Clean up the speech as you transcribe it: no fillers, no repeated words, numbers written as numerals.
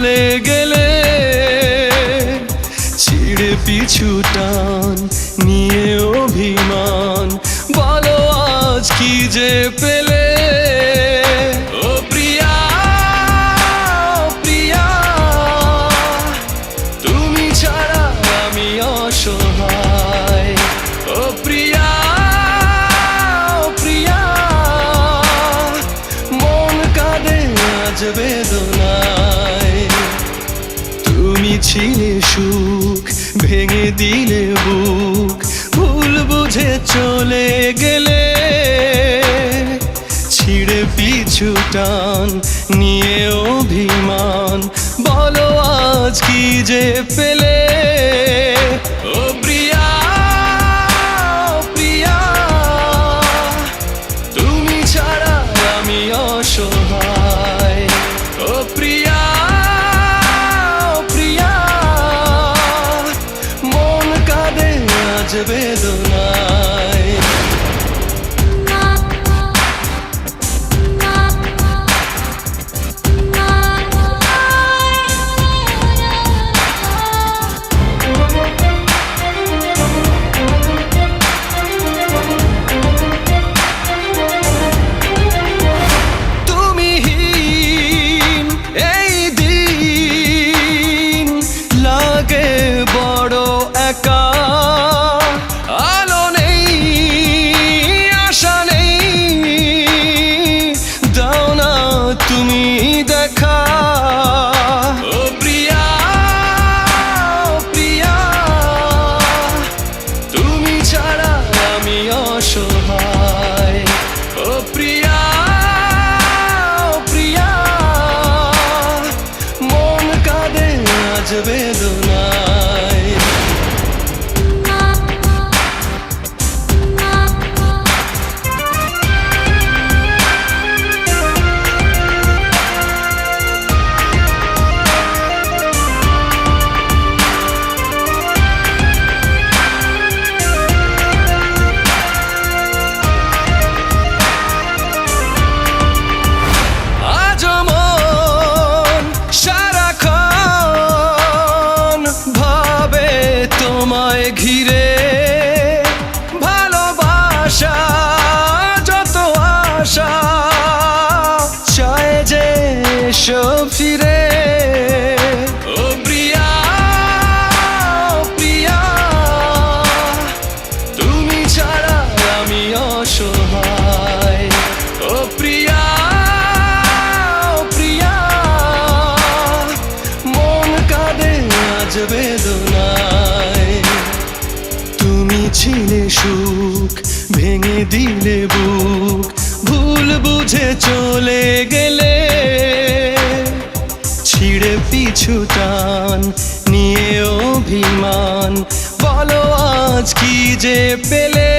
চলে গেলে, ছিঁড়ে পিছু টান নিয়ে অভিমান, বলো আজ কি যে পেলে। ও প্রিয়া, প্রিয়া, তুমি ছাড়া আমি অসহায়। ও প্রিয়া, প্রিয়া, মন কাঁদে আজ বেদনায়। তুমি ছিলে সুখ, ভেঙে দিলে বুক, ভুল বুঝে চলে গেলে, ছিঁড়ে পিছু টান নিয়ে অভিমান, বলো আজ কি যে পেলে। ও প্রিয়া, প্রিয়া, তুমি ছাড়া আমি অসহায়। ও প্রিয়া, প্রিয়া, মন কাঁদে আজ বেদনায়। আলো নেই, আশা নেই, দাও না তুমি দেখা। ও প্রিয়া, প্রিয়া, তুমি ছাড়া আমি অসহায়। ও প্রিয়া, প্রিয়া, মন কাঁদে আজ বেদনায়। তোমায় ঘিরে ভালোবাসা যত আশা, চায় যে সব ফিরে। ও প্রিয়া, প্রিয়া, তুমি ছাড়া আমি অসহায়। ও প্রিয়া, প্রিয়া, মন কাঁদে আজ বেদনায়। তুমি ছিলে সুখ, ভেঙে দিলে বুক, ভুল বুঝে চলে গেলে, ছিঁড়ে পিছু টান নিয়ে অভিমান, বলো আজ কি যে পেলে।